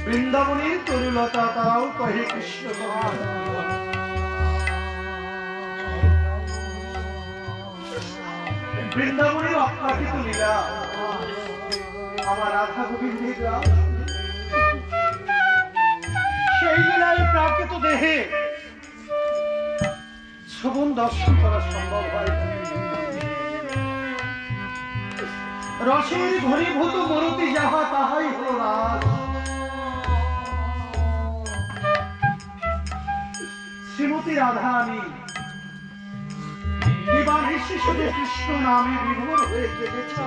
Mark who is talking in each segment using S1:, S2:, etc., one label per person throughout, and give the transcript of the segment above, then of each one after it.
S1: বৃন্দাবনের তরুলতা তারাও কহে কৃষ্ণ তোমার। বৃন্দাবনের অপ্রাকৃত লীলা আমার রাধা গোবিন্দের রাস, সেই লীলায় প্রাকৃত দেহে শোভন দর্শন করা সম্ভব হয়। রসের ঘনীভূত মরতি যাহা তাহাই হল রাস। শ্রীমতী রাধারানী দিবানিশি শুধু কৃষ্ণ নামে বিভোর হয়ে কেঁদেছে,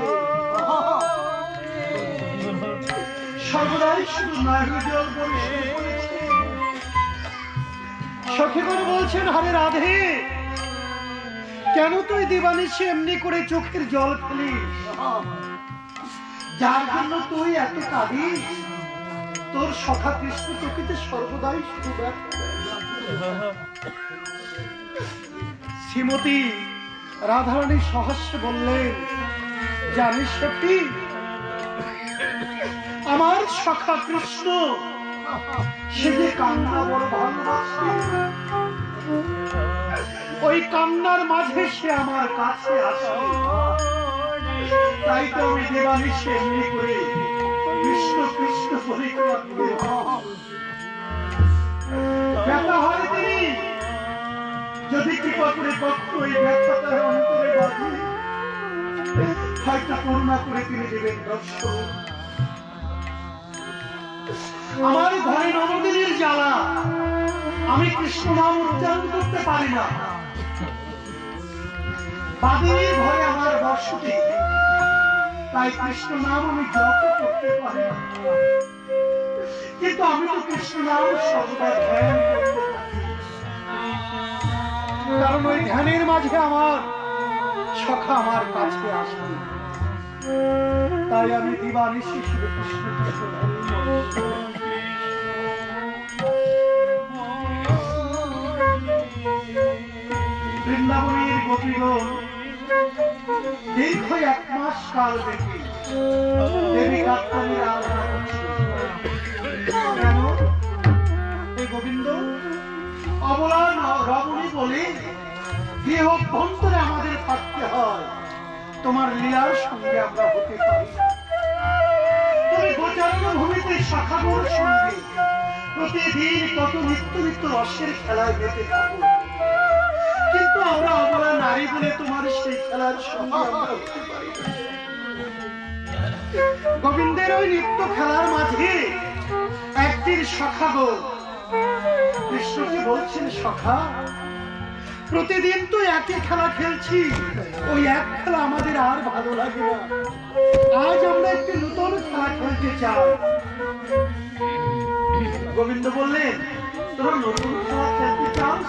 S1: সর্বদাই শুধু নারীজল পরিশোধ করেছে। সখীগণ বলছেন, হরে রাধে, কেন তুই দিবানিশি এমনি করে চোখের জল ফেলিস? যার জন্য তুই এত কাঁদিস, তোর সখা কৃষ্ণ চোখেতে সর্বদাই শুধু ব্যথা। শ্রীমতী রাধারানী সহাস্যে বললেন, জানিস সখী, আমার সখা কৃষ্ণ সে যে কান্না বড় ভালোবাসে, ওই কান্নার মাঝে সে আমার কাছে আসে। তাই তো আমি দেবানিশি এমনি করে কৃষ্ণ কৃষ্ণ পরিক্রমা করে ব্যথা হয়। তিনি যদি কৃপা করে কখনো এই ব্যথাটা অন্তরে বাঁধে, হয়তো করুণা করে তিনি দেবেন দর্শন। আমার ঘরে নবদিনীর জ্বালা, আমি কৃষ্ণ নাম উচ্চারণ করতে পারি না। বাদিনীর ঘরে আমার বসতি, তাই কৃষ্ণ নাম আমি জপ করতে পারি না। কিন্তু আমি তো কৃষ্ণ নাম সর্বদা ধ্যান করতে পারি, কারণ ওই ধ্যানের মাঝে আমার সখা আমার কাছে আসে। তাই আমি দিবানিশি শুধু কৃষ্ণ কৃষ্ণ বৃন্দাবনের গোপীগণ দীর্ঘ 1 মাস কাল দেখি দেবী কাত্যায়নীর আরাধনা করছে। কেন? হে গোবিন্দ, অবলা রমণী বলে দেহ অভ্যন্তরে আমাদের থাকতে হয়, তোমার লীলার সঙ্গে আমরা হতে পারি। তুমি গোচারণ ভূমিতে শাখাগণ সঙ্গে প্রতিদিন কত নিত্য নিত্য রসের খেলায় মেতে থাকো, কিন্তু আমরা অবলা নারী বলে তোমার সেই খেলার সঙ্গে আমরা হতে পারি না। গোবিন্দের ওই নিত্য খেলার মাঝে একদিন সখাগণ কৃষ্ণকে বলছেন, সখা, প্রতিদিন তো একই খেলা খেলছি, ওই এক খেলা আমাদের আর ভালো লাগে না। আজ আমরা একটি নতুন খেলা খেলতে চাই। গোবিন্দ বললেন, তোরা নতুন খেলা খেলতে চাস?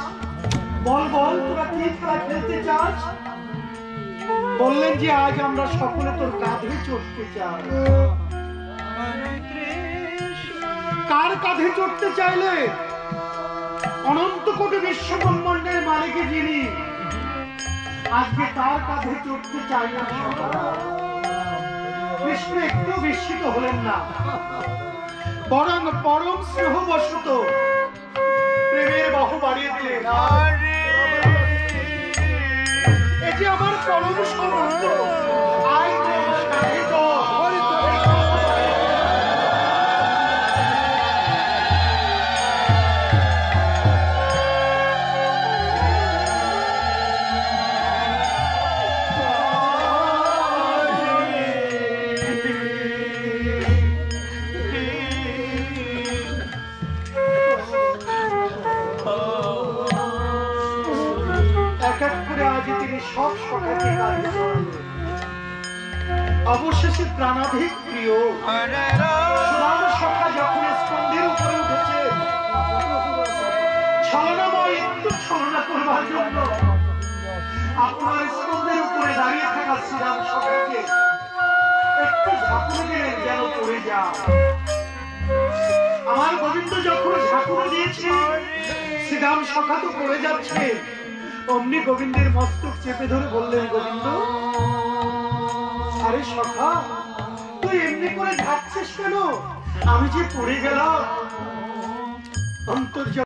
S1: বল বল, তোরা কি খেলা খেলতে চাস? বললেন যে আজ আমরা সকলে তোর কাঁধে চড়তে চাই। কার কাঁধে চড়তে চাইলে? অনন্ত কোটি বিশ্ব ব্রহ্মাণ্ডের মালিক যিনি, আজকে তার কাঁধে চড়তে চাই না। কৃষ্ণ একটু বিস্মিত হলেন না, বরং পরম স্নেহবশত প্রেমের বাহু বাড়িয়ে দিলেন। এ যে আমার পরম সমর্থ, আয় সব সখাকে কাঁদিয়ে দিলেন। অবশেষে প্রাণাধিক প্রিয় সুদাম সখা যখন স্কন্ধের উপরে উঠেছে, ছলনাময় একটু ছলনা করবার জন্য আপনার স্কন্ধের উপরে দাঁড়িয়ে থাকা সুদাম সখাকে একটু ঝাঁকুনি দিলেন, যেন পড়ে যা। আমার গোবিন্দ যখন ঝাঁকুনি দিয়েছে, সুদাম সখা তো পড়ে যাচ্ছে, অমনি গোবিন্দের মস্তক চেপে ধরে বললেন, গোবিন্দ, আরে সখা, তুই এমনি করে ঝাঁকছিস কেন? আমি যে পড়ে গেলাম অন্তর্য